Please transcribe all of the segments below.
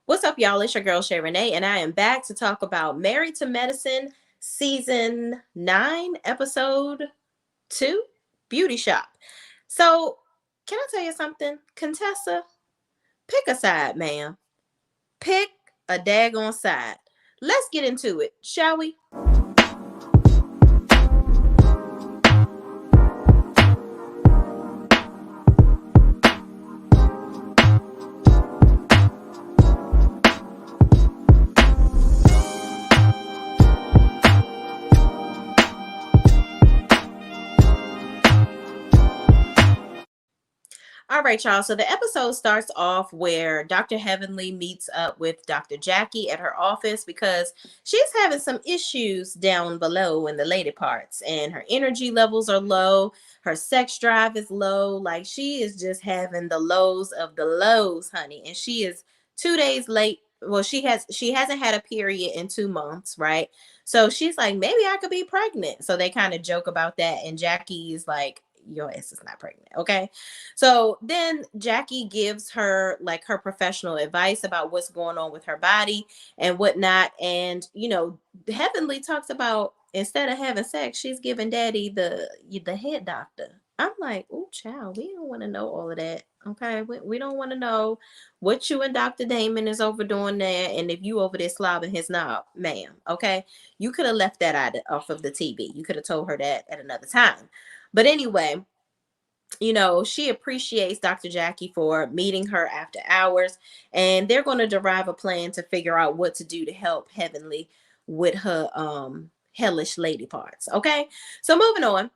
What's up, y'all? It's your girl Shay Renee, and I am back to talk about Married to Medicine Season 9, Episode 2, Beauty Shop. So, can I tell you something? Contessa, pick a side, ma'am. Pick a daggone side. Let's get into it, shall we? All right, y'all. So the episode starts off where Dr. Heavenly meets up with Dr. Jackie at her office because she's having some issues down below in the lady parts, and her energy levels are low. Her sex drive is low. Like, she is just having the lows of the lows, honey. And she is 2 days late. Well, she hasn't had a period in 2 months, right? So she's like, maybe I could be pregnant. So they kind of joke about that. And Jackie is like, your ass is not pregnant. Okay. So then Jackie gives her like her professional advice about what's going on with her body and whatnot. And Heavenly talks about instead of having sex, she's giving daddy the head doctor. I'm like, oh child, we don't want to know all of that. Okay. We don't want to know what you and Dr. Damon is overdoing there. And if you over there slobbing his knob, ma'am. Okay. You could have left that out off of the TV. You could have told her that at another time. But anyway, she appreciates Dr. Jackie for meeting her after hours, and they're going to derive a plan to figure out what to do to help Heavenly with her hellish lady parts. Okay, so moving on.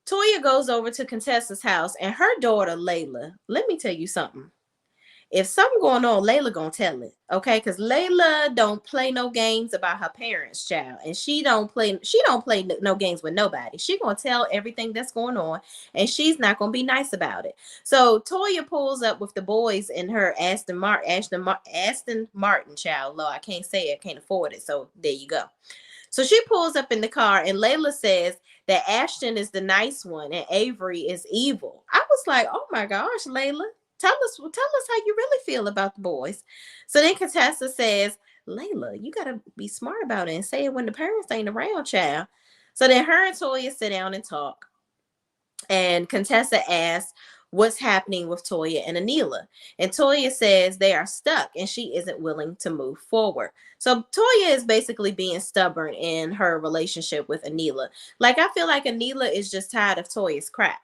Toya goes over to Contessa's house, and her daughter Layla. Let me tell you something. If something going on, Layla gonna tell it, okay? Because Layla don't play no games about her parents, child, and she don't play no games with nobody. She gonna tell everything that's going on, and she's not gonna be nice about it. So Toya pulls up with the boys in her Aston Martin, child. Low, I can't say it, can't afford it. So there you go. So she pulls up in the car, and Layla says that Ashton is the nice one and Avery is evil. I was like, oh my gosh, Layla. Tell us how you really feel about the boys. So then Contessa says, Layla, you gotta be smart about it and say it when the parents ain't around, child. So then her and Toya sit down and talk. And Contessa asks what's happening with Toya and Anila. And Toya says they are stuck and she isn't willing to move forward. So Toya is basically being stubborn in her relationship with Anila. Like, I feel like Anila is just tired of Toya's crap.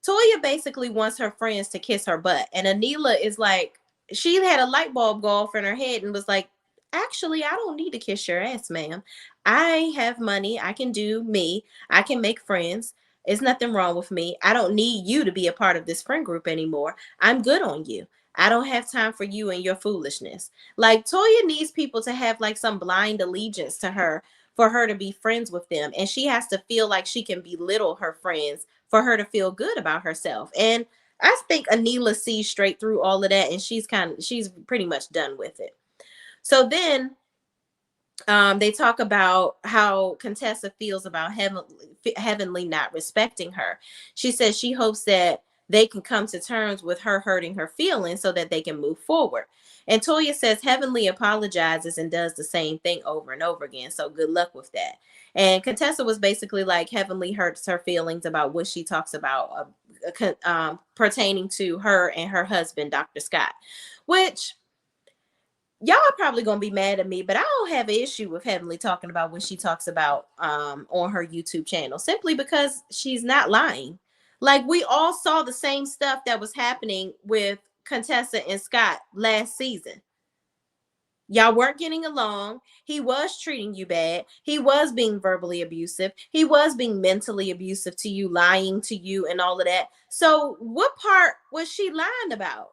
Toya basically wants her friends to kiss her butt. And Anila is like, she had a light bulb go off in her head and was like, actually, I don't need to kiss your ass, ma'am. I have money. I can do me. I can make friends. There's nothing wrong with me. I don't need you to be a part of this friend group anymore. I'm good on you. I don't have time for you and your foolishness. Like, Toya needs people to have like some blind allegiance to her for her to be friends with them. And she has to feel like she can belittle her friends for her to feel good about herself. And I think Anila sees straight through all of that, and she's pretty much done with it. So then they talk about how Contessa feels about Heavenly not respecting her. She says she hopes that they can come to terms with her hurting her feelings so that they can move forward. And Toya says Heavenly apologizes and does the same thing over and over again. So good luck with that. And Contessa was basically like, Heavenly hurts her feelings about what she talks about pertaining to her and her husband, Dr. Scott, which y'all are probably gonna be mad at me, but I don't have an issue with Heavenly talking about what she talks about on her YouTube channel, simply because she's not lying. Like, we all saw the same stuff that was happening with Contessa and Scott last season. Y'all weren't getting along. He was treating you bad. He was being verbally abusive. He was being mentally abusive to you, lying to you, and all of that. So what part was she lying about?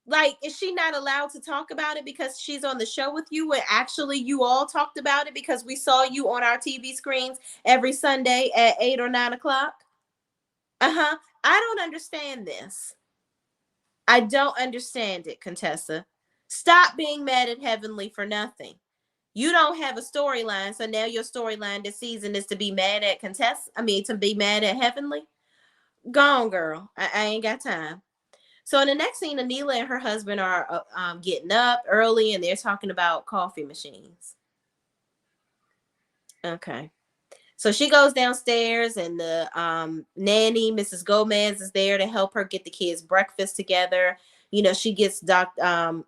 Like, is she not allowed to talk about it because she's on the show with you, where actually you all talked about it because we saw you on our TV screens every Sunday at 8 or 9 o'clock? Uh-huh. I don't understand this. I don't understand it, Contessa. Stop being mad at Heavenly for nothing. You don't have a storyline, so now your storyline this season is to be mad at Contessa. I mean, to be mad at Heavenly. Go on, girl. I ain't got time. So in the next scene, Anila and her husband are getting up early, and they're talking about coffee machines. Okay. So she goes downstairs, and the nanny, Mrs. Gomez, is there to help her get the kids breakfast together. She gets Dr.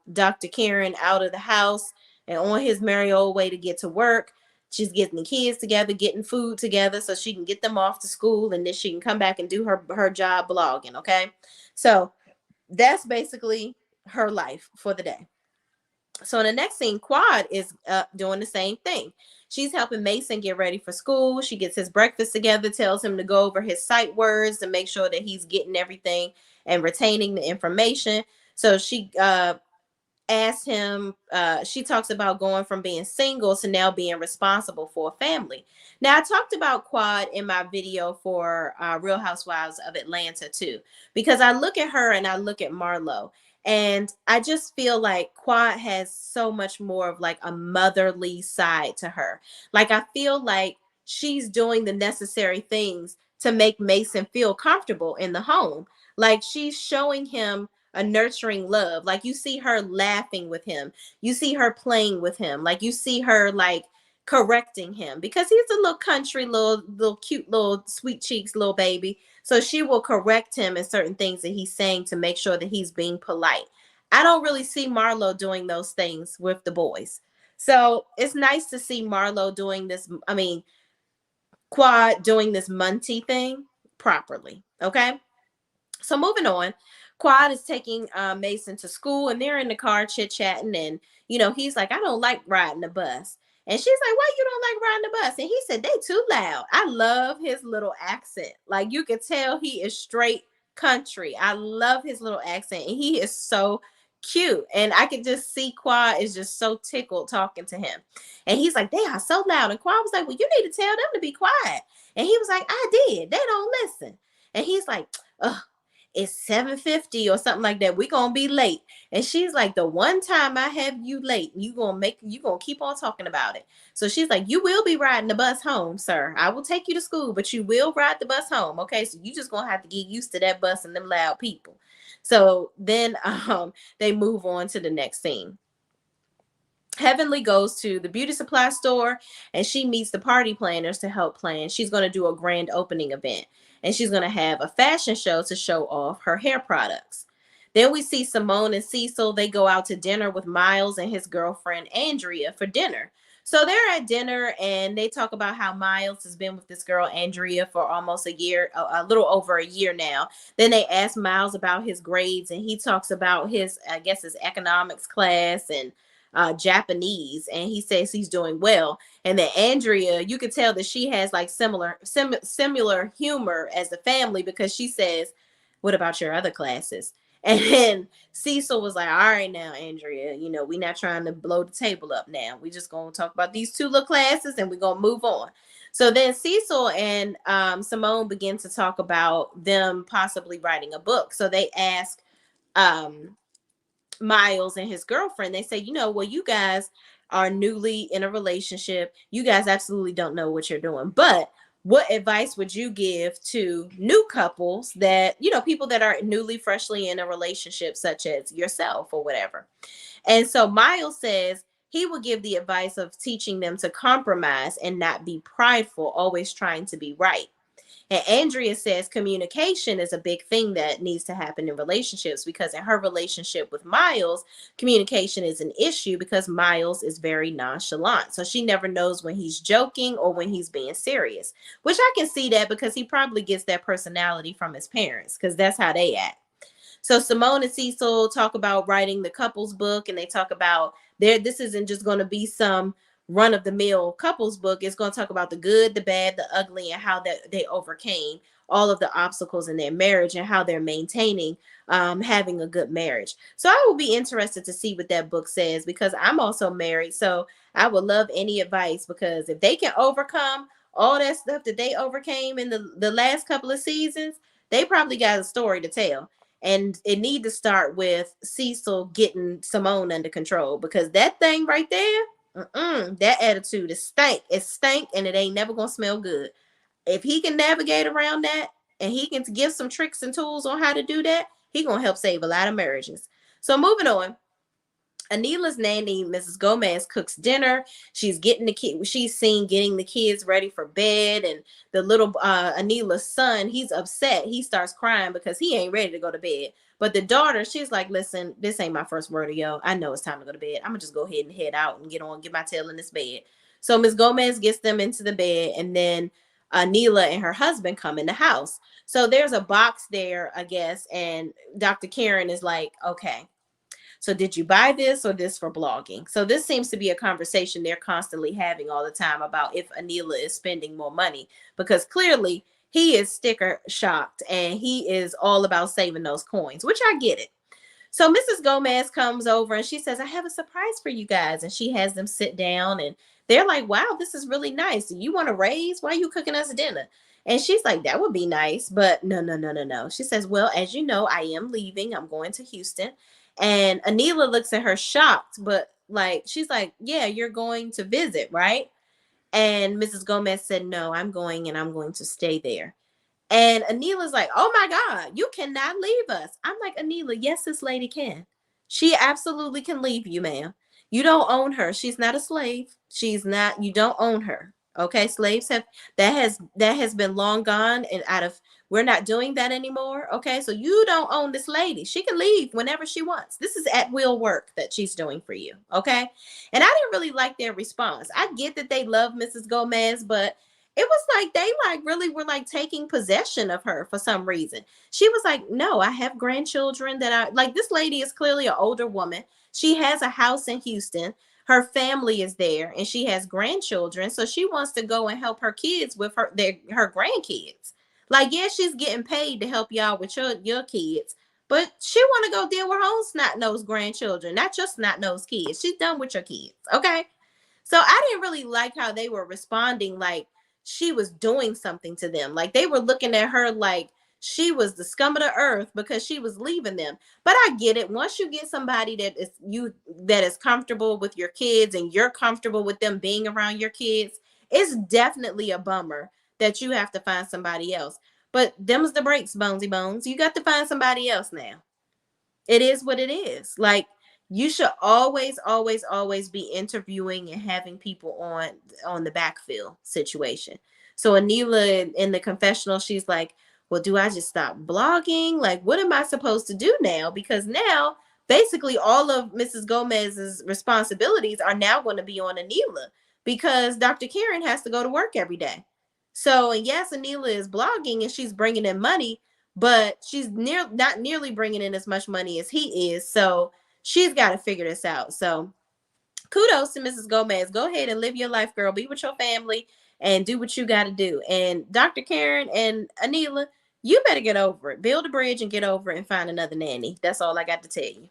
Karen out of the house and on his merry old way to get to work. She's getting the kids together, getting food together so she can get them off to school, and then she can come back and do her job blogging. Okay. So that's basically her life for the day. So in the next scene, Quad is doing the same thing. She's helping Mason get ready for school. She gets his breakfast together, tells him to go over his sight words to make sure that he's getting everything and retaining the information. So she asked him, she talks about going from being single to now being responsible for a family. Now, I talked about Quad in my video for Real Housewives of Atlanta too, because I look at her and I look at Marlo, and I just feel like Quad has so much more of like a motherly side to her. Like, I feel like she's doing the necessary things to make Mason feel comfortable in the home. Like, she's showing him a nurturing love. Like, you see her laughing with him, you see her playing with him, like you see her like correcting him because he's a little country, little cute, little sweet cheeks, little baby. So she will correct him in certain things that he's saying to make sure that he's being polite. I don't really see Marlo doing those things with the boys. So it's nice to see Marlo doing this. I mean, Quad doing this Munty thing properly. Okay. So moving on, Quad is taking Mason to school, and they're in the car chit chatting, and he's like, I don't like riding the bus, and she's like, why you don't like riding the bus? And he said, they too loud. I love his little accent. Like, you can tell he is straight country. I love his little accent, and he is so cute, and I could just see Quad is just so tickled talking to him, and he's like, they are so loud, and Quad was like, well, you need to tell them to be quiet, and he was like, I did, they don't listen, and he's like, ugh, it's 7:50 or something like that. We're gonna be late. And she's like, the one time I have you late, you gonna keep on talking about it. So she's like, you will be riding the bus home, sir. I will take you to school, but you will ride the bus home. Okay. So you just gonna have to get used to that bus and them loud people. So then they move on to the next scene. Heavenly goes to the beauty supply store, and she meets the party planners to help plan. She's going to do a grand opening event, and she's going to have a fashion show to show off her hair products. Then we see Simone and Cecil. They go out to dinner with Miles and his girlfriend Andrea for dinner. So they're at dinner, and they talk about how Miles has been with this girl Andrea for almost a year, a little over a year now. Then they ask Miles about his grades, and he talks about his, I guess, his economics class and Japanese, and he says he's doing well. And then Andrea, you could tell that she has like similar humor as the family, because she says, what about your other classes? And then Cecil was like, all right now, Andrea, we're not trying to blow the table up now. We just gonna talk about these two little classes, and we're gonna move on. So then Cecil and Simone begin to talk about them possibly writing a book. So they ask Miles and his girlfriend, they say, well, you guys are newly in a relationship. You guys absolutely don't know what you're doing. But what advice would you give to new couples that, people that are newly, freshly in a relationship, such as yourself or whatever? And so Miles says he will give the advice of teaching them to compromise and not be prideful, always trying to be right. And Andrea says communication is a big thing that needs to happen in relationships, because in her relationship with Miles, communication is an issue because Miles is very nonchalant. So she never knows when he's joking or when he's being serious, which I can see that because he probably gets that personality from his parents, because that's how they act. So Simone and Cecil talk about writing the couples book, and they talk about this isn't just going to be some run of the mill couples book. It's going to talk about the good, the bad, the ugly, and how that they overcame all of the obstacles in their marriage and how they're maintaining having a good marriage. So I will be interested to see what that book says, because I'm also married. So I would love any advice, because if they can overcome all that stuff that they overcame in the last couple of seasons, they probably got a story to tell. And it need to start with Cecil getting Simone under control, because that thing right there, that attitude is stank. It's stank, and it ain't never gonna smell good. If he can navigate around that, and he can give some tricks and tools on how to do that, He gonna help save a lot of marriages. So moving on. Anila's nanny, Mrs. Gomez, cooks dinner. She's getting the kid. She's seen getting the kids ready for bed, and the little Anila's son, he's upset. He starts crying because he ain't ready to go to bed. But the daughter, she's like, "Listen, this ain't my first rodeo. I know it's time to go to bed. I'm gonna just go ahead and head out and get my tail in this bed." So Miss Gomez gets them into the bed, and then Anila and her husband come in the house. So there's a box there, I guess, and Dr. Karen is like, "Okay, so did you buy this or this for blogging?" So this seems to be a conversation they're constantly having all the time about if Anila is spending more money, because clearly he is sticker shocked and he is all about saving those coins, which I get it. So Mrs. Gomez comes over and she says, "I have a surprise for you guys." And she has them sit down and they're like, "Wow, this is really nice. Do you want to raise? Why are you cooking us dinner?" And she's like, "That would be nice, but no, no, no, no, no." She says, "Well, as you know, I am leaving. I'm going to Houston." And Anila looks at her shocked, but like, she's like, "Yeah, you're going to visit, right?" And Mrs. Gomez said, "No, I'm going and I'm going to stay there." And Anila's like, "Oh my God, you cannot leave us." I'm like, "Anila, yes, this lady can. She absolutely can leave you, ma'am. You don't own her. She's not a slave. She's not, you don't own her. Okay. Slaves have, that has been long gone and out of, we're not doing that anymore. Okay. So you don't own this lady. She can leave whenever she wants. This is at will work that she's doing for you. Okay. And I didn't really like their response. I get that they love Mrs. Gomez, but it was like they like really were like taking possession of her for some reason. She was like, "No, I have grandchildren that I like." This lady is clearly an older woman. She has a house in Houston. Her family is there and she has grandchildren. So she wants to go and help her kids with her grandkids. Like, yeah, she's getting paid to help y'all with your kids, but she want to go deal with her own snot-nosed grandchildren, not just snot-nosed kids. She's done with your kids. Okay. So I didn't really like how they were responding like she was doing something to them. Like they were looking at her like she was the scum of the earth because she was leaving them. But I get it. Once you get somebody that is comfortable with your kids and you're comfortable with them being around your kids, it's definitely a bummer that you have to find somebody else. But them's the breaks, Bonesy Bones. You got to find somebody else now. It is what it is. Like you should always, always, always be interviewing and having people on the backfill situation. So Anila in the confessional, she's like, "Well, do I just stop blogging? Like, what am I supposed to do now? Because now basically all of Mrs. Gomez's responsibilities are now going to be on Anila because Dr. Karen has to go to work every day. So, and yes, Anila is blogging and she's bringing in money, but she's not nearly bringing in as much money as he is. So she's got to figure this out. So kudos to Mrs. Gomez. Go ahead and live your life, girl. Be with your family and do what you got to do. And Dr. Karen and Anila, you better get over it. Build a bridge and get over it and find another nanny. That's all I got to tell you.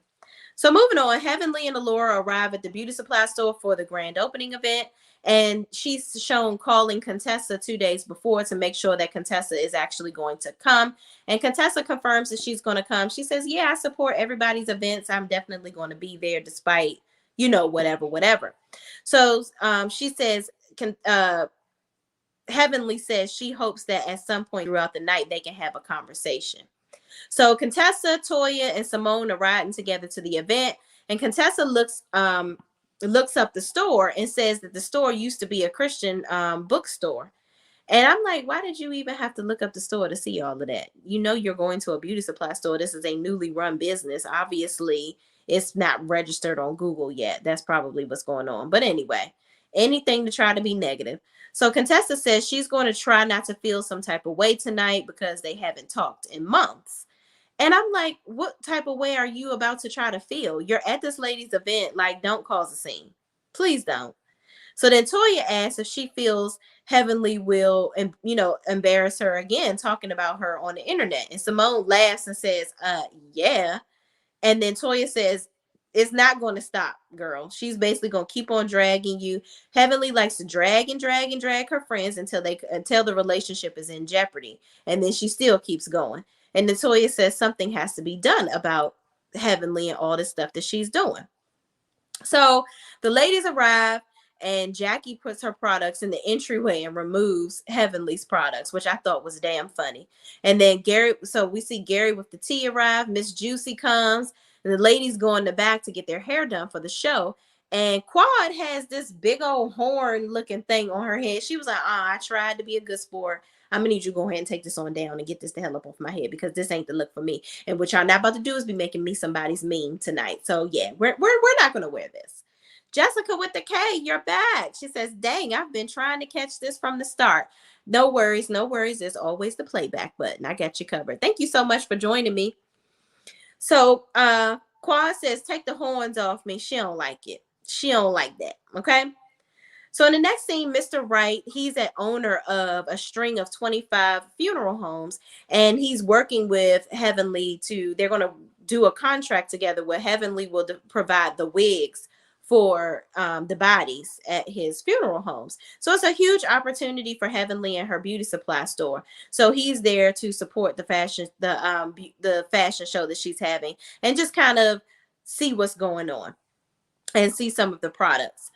So moving on, Heavenly and Alora arrive at the beauty supply store for the grand opening event. And she's shown calling Contessa 2 days before to make sure that Contessa is actually going to come. And Contessa confirms that she's going to come. She says, "Yeah, I support everybody's events. I'm definitely going to be there despite, whatever, whatever." So she says, Heavenly says she hopes that at some point throughout the night they can have a conversation. So Contessa, Toya, and Simone are riding together to the event, and Contessa looks up the store and says that the store used to be a Christian bookstore. And I'm like, why did you even have to look up the store to see all of that? You know, you're going to a beauty supply store. This is a newly run business. Obviously, it's not registered on Google yet. That's probably what's going on. But anyway, anything to try to be negative. So Contessa says she's going to try not to feel some type of way tonight because they haven't talked in months. And I'm like, what type of way are you about to try to feel? You're at this lady's event. Like, don't cause a scene. Please don't. So then Toya asks if she feels Heavenly will, embarrass her again, talking about her on the internet. And Simone laughs and says, yeah. And then Toya says, "It's not going to stop, girl. She's basically going to keep on dragging you." Heavenly likes to drag and drag and drag her friends until the relationship is in jeopardy. And then she still keeps going. And Toya says something has to be done about Heavenly and all this stuff that she's doing. So the ladies arrive and Jackie puts her products in the entryway and removes Heavenly's products, which I thought was damn funny. And then Gary, so we see Gary with the tea arrive. Miss Juicy comes, and the ladies go in the back to get their hair done for the show. And Quad has this big old horn looking thing on her head. She was like, I tried to be a good sport. I'm gonna need you to go ahead and take this on down and get this the hell up off my head, because this ain't the look for me. And what y'all not about to do is be making me somebody's meme tonight. So yeah, we're not gonna wear this. Jessica with the K, you're back. She says, dang, I've been trying to catch this from the start. No worries, no worries. There's always the playback button. I got you covered. Thank you so much for joining me. So Quad says, take the horns off me. She don't like it. She don't like that. Okay. So in the next scene, Mr. Wright, he's an owner of a string of 25 funeral homes, and he's working with Heavenly they're going to do a contract together where Heavenly will provide the wigs for the bodies at his funeral homes. So it's a huge opportunity for Heavenly and her beauty supply store. So he's there to support the fashion show that she's having, and just kind of see what's going on and see some of the products.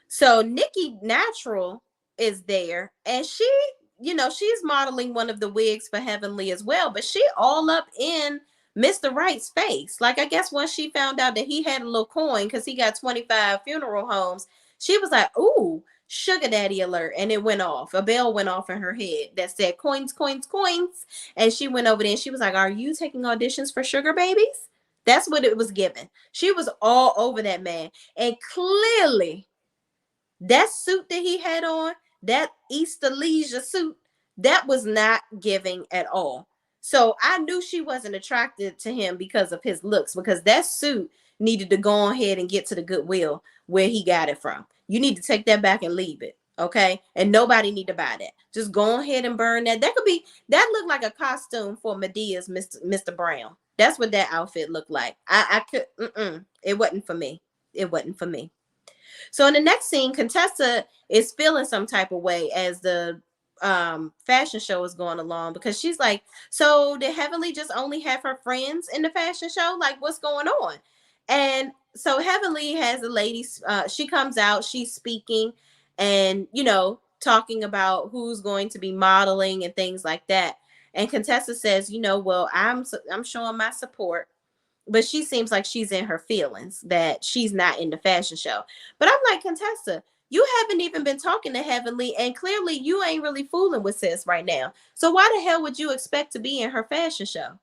So Nikki Natural is there, and she's modeling one of the wigs for Heavenly as well, but she all up in Mr. Wright's face. Like, I guess once she found out that he had a little coin because he got 25 funeral homes, she was like, ooh, sugar daddy alert. And it went off. A bell went off in her head that said coins, coins, coins. And she went over there and she was like, are you taking auditions for sugar babies? That's what it was given. She was all over that man. And clearly, that suit that he had on, that Easter leisure suit, that was not giving at all. So I knew she wasn't attracted to him because of his looks, because that suit needed to go ahead and get to the Goodwill where he got it from. You need to take that back and leave it. Okay. And nobody need to buy that. Just go ahead and burn that. That looked like a costume for Medea's Mr. Brown. That's what that outfit looked like. It wasn't for me. It wasn't for me. So in the next scene, Contessa is feeling some type of way as the fashion show is going along, because she's like, so did Heavenly just only have her friends in the fashion show? Like, what's going on? And so Heavenly has a lady, she comes out, she's speaking and, talking about who's going to be modeling and things like that. And Contessa says, well, I'm showing my support. But she seems like she's in her feelings that she's not in the fashion show. But I'm like, Contessa, you haven't even been talking to Heavenly, and clearly you ain't really fooling with sis right now. So why the hell would you expect to be in her fashion show?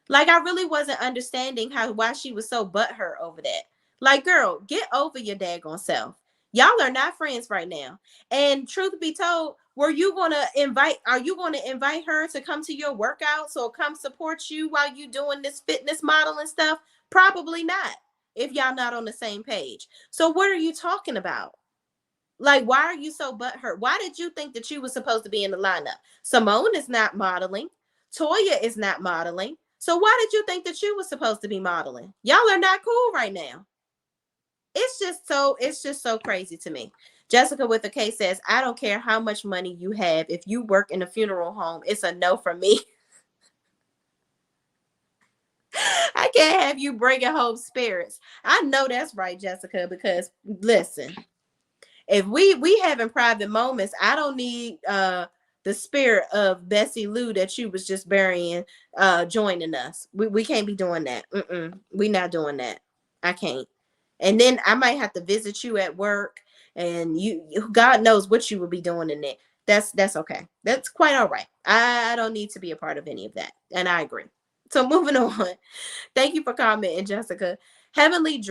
Like, I really wasn't understanding why she was so butthurt over that. Like, girl, get over your daggone self. Y'all are not friends right now. And truth be told, are you going to invite her to come to your workouts or come support you while you doing this fitness modeling stuff? Probably not, if y'all not on the same page. So what are you talking about? Like, why are you so butthurt? Why did you think that you were supposed to be in the lineup? Simone is not modeling. Toya is not modeling. So why did you think that you were supposed to be modeling? Y'all are not cool right now. It's just so crazy to me. Jessica with a K says, I don't care how much money you have. If you work in a funeral home, it's a no from me. I can't have you bringing home spirits. I know that's right, Jessica, because listen, if we having private moments, I don't need the spirit of Bessie Lou that you was just burying joining us. We can't be doing that. We not doing that. I can't. And then I might have to visit you at work, and you God knows what you will be doing in there. That's okay. That's quite all right. I don't need to be a part of any of that. And I agree. So moving on. Thank you for commenting, Jessica. Heavenly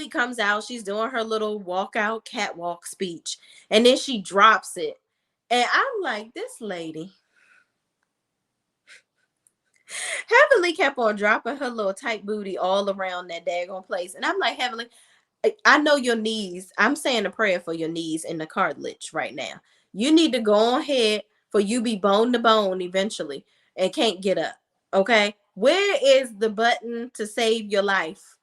comes out. She's doing her little walkout catwalk speech, and then she drops it. And I'm like, this lady. Heavenly kept on dropping her little tight booty all around that daggone place. And I'm like, Heavenly, I know your knees. I'm saying a prayer for your knees and the cartilage right now. You need to go ahead, for you be bone to bone eventually and can't get up. Okay. Where is the button to save your life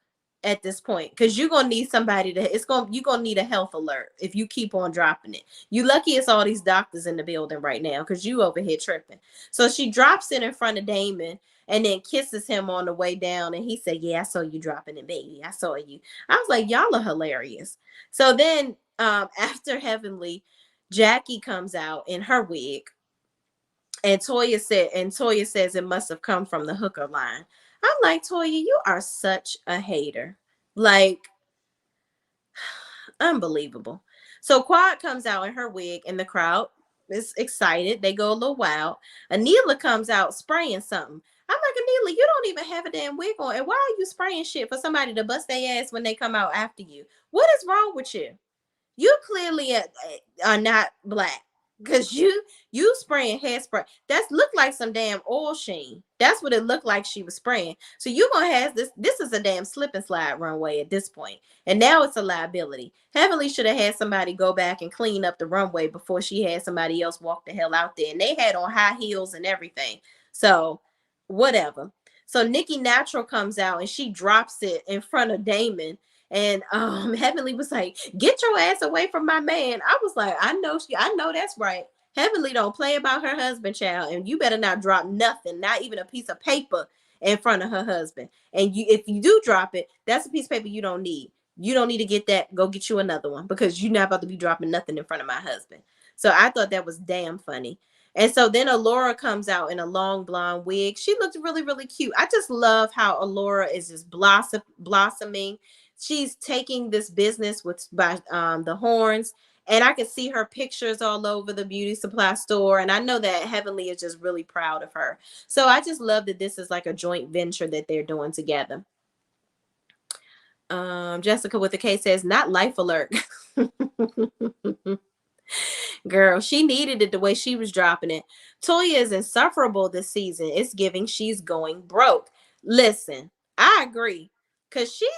at this point? Because you're gonna need somebody you're gonna need a health alert if you keep on dropping it. You lucky it's all these doctors in the building right now, because you over here tripping. So she drops it in front of Damon, and then kisses him on the way down. And he said, yeah, I saw you dropping it, baby. I saw you. I was like, y'all are hilarious. So then after Heavenly, Jackie comes out in her wig, and Toya says it must have come from the hooker line. I'm like, Toya, you are such a hater. Like, unbelievable. So Quad comes out in her wig, and the crowd is excited. They go a little wild. Anila comes out spraying something. I'm like, Anila, you don't even have a damn wig on. And why are you spraying shit for somebody to bust their ass when they come out after you? What is wrong with you? You clearly are not black, because you spraying hairspray. That's looked like some damn oil sheen. That's what it looked like she was spraying. So you gonna have this is a damn slip and slide runway at this point. And now it's a liability. Heavenly should have had somebody go back and clean up the runway before she had somebody else walk the hell out there. And they had on high heels and everything. So whatever. So Nikki Natural comes out and she drops it in front of Damon. And Heavenly was like, get your ass away from my man. I was like, I know that's right. Heavenly don't play about her husband, child. And you better not drop nothing, not even a piece of paper in front of her husband. And if you do drop it, that's a piece of paper you don't need. You don't need to get that. Go get you another one, because you're not about to be dropping nothing in front of my husband. So I thought that was damn funny. And so then Alora comes out in a long blonde wig. She looked really, really cute. I just love how Alora is just blossoming. She's taking this business by the horns, and I could see her pictures all over the beauty supply store. And I know that Heavenly is just really proud of her. So I just love that this is like a joint venture that they're doing together. Jessica with the K says, not life alert. Girl, she needed it the way she was dropping it. Toya is insufferable this season. It's giving she's going broke. Listen, I agree. Cause she's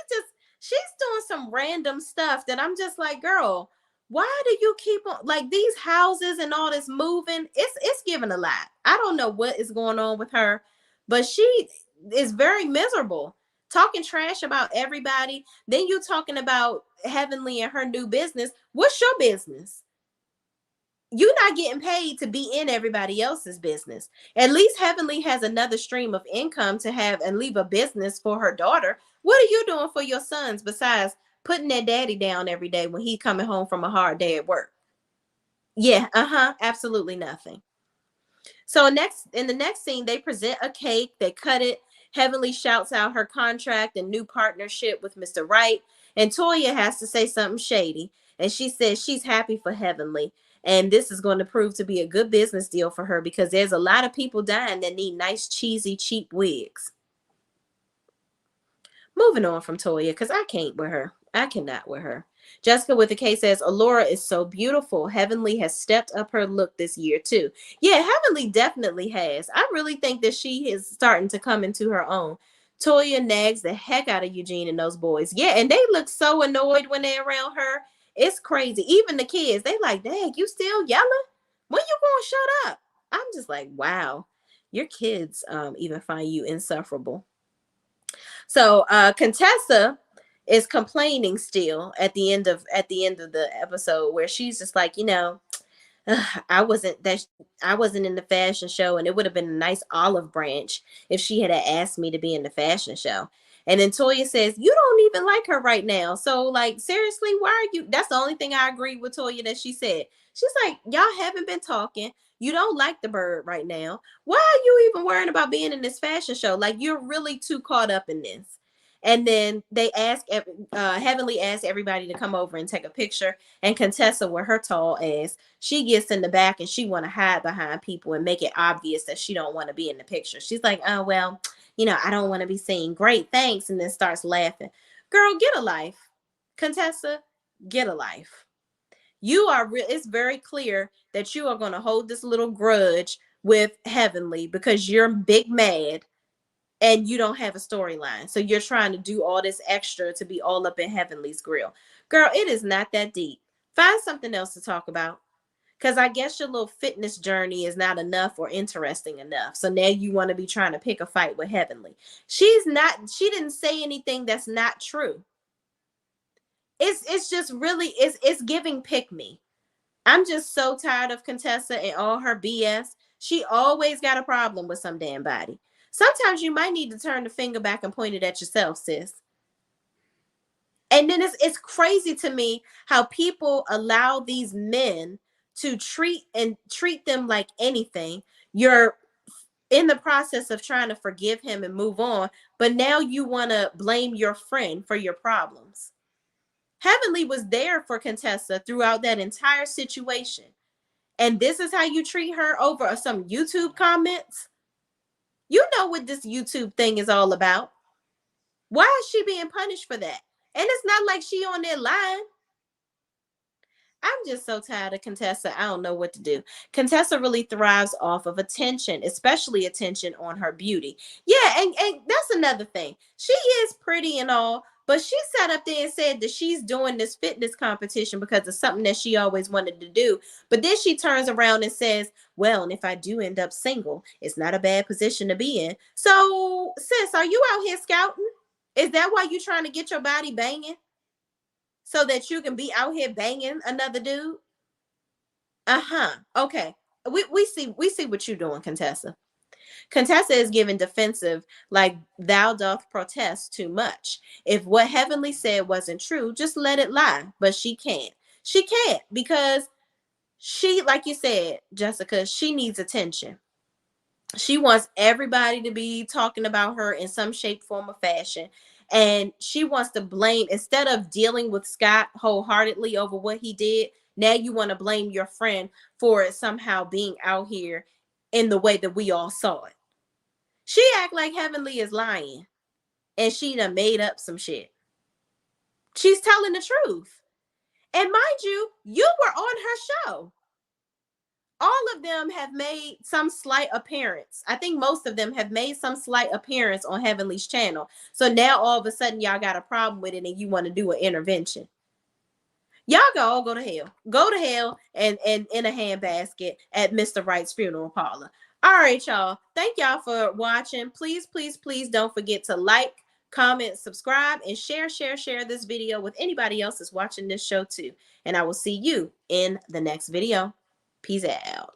doing some random stuff that I'm just like, girl, why do you keep on like these houses and all this moving? It's giving a lot. I don't know what is going on with her, but she is very miserable. Talking trash about everybody. Then you talking about Heavenly and her new business. What's your business? You're not getting paid to be in everybody else's business. At least Heavenly has another stream of income to have and leave a business for her daughter. What are you doing for your sons besides putting their daddy down every day when he's coming home from a hard day at work? Yeah, absolutely nothing. So in the next scene, they present a cake, they cut it. Heavenly shouts out her contract and new partnership with Mr. Wright. And Toya has to say something shady. And she says she's happy for Heavenly. And this is going to prove to be a good business deal for her, because there's a lot of people dying that need nice, cheesy, cheap wigs. Moving on from Toya, because I can't with her. I cannot with her. Jessica with the K says, Alora is so beautiful. Heavenly has stepped up her look this year too. Yeah, Heavenly definitely has. I really think that she is starting to come into her own. Toya nags the heck out of Eugene and those boys. Yeah, and they look so annoyed when they're around her. It's crazy. Even the kids, they like, dang, you still yelling? When you gonna shut up? I'm just like, wow. Your kids even find you insufferable. So Contessa is complaining still at the end of the episode, where she's just like, I wasn't in the fashion show, and it would have been a nice olive branch if she had asked me to be in the fashion show. And then Toya says, you don't even like her right now. So like, seriously, why are you? That's the only thing I agree with Toya that she said. She's like, y'all haven't been talking. You don't like the bird right now. Why are you even worrying about being in this fashion show? Like, you're really too caught up in this. And then they Heavenly asked everybody to come over and take a picture. And Contessa, with her tall ass, she gets in the back and she want to hide behind people and make it obvious that she don't want to be in the picture. She's like, oh, well, I don't want to be seen. Great, thanks. And then starts laughing. Girl, get a life. Contessa, get a life. It's very clear that you are going to hold this little grudge with Heavenly because you're big mad and you don't have a storyline. So you're trying to do all this extra to be all up in Heavenly's grill. Girl, it is not that deep. Find something else to talk about. Because I guess your little fitness journey is not enough or interesting enough. So now you want to be trying to pick a fight with Heavenly. She didn't say anything that's not true. It's just really, it's giving pick me. I'm just so tired of Contessa and all her BS. She always got a problem with some damn body. Sometimes you might need to turn the finger back and point it at yourself, sis. And then it's crazy to me how people allow these men to treat them like anything. You're in the process of trying to forgive him and move on, but now you want to blame your friend for your problems. Heavenly was there for Contessa throughout that entire situation. And this is how you treat her over some YouTube comments? You know what this YouTube thing is all about. Why is she being punished for that? And it's not like she on there lying. I'm just so tired of Contessa. I don't know what to do. Contessa really thrives off of attention, especially attention on her beauty. Yeah, and that's another thing. She is pretty and all, but she sat up there and said that she's doing this fitness competition because of something that she always wanted to do. But then she turns around and says, well, and if I do end up single, it's not a bad position to be in. So, sis, are you out here scouting? Is that why you trying to get your body banging? So that you can be out here banging another dude? Uh-huh. Okay. We see what you're doing, Contessa. Contessa is giving defensive, like thou doth protest too much. If what Heavenly said wasn't true, just let it lie. But she can't. She can't because she, like you said, Jessica, she needs attention. She wants everybody to be talking about her in some shape, form, or fashion. And she wants to blame, instead of dealing with Scott wholeheartedly over what he did, now you want to blame your friend for it somehow being out here in the way that we all saw it. She act like Heavenly is lying and she done made up some shit. She's telling the truth. And mind you, you were on her show. All of them have made some slight appearance. I think most of them have made some slight appearance on Heavenly's channel. So now all of a sudden y'all got a problem with it and you want to do an intervention. Y'all all go to hell. Go to hell and in a handbasket at Mr. Wright's funeral parlor. All right, y'all. Thank y'all for watching. Please, please, please don't forget to like, comment, subscribe, and share this video with anybody else that's watching this show too. And I will see you in the next video. Peace out.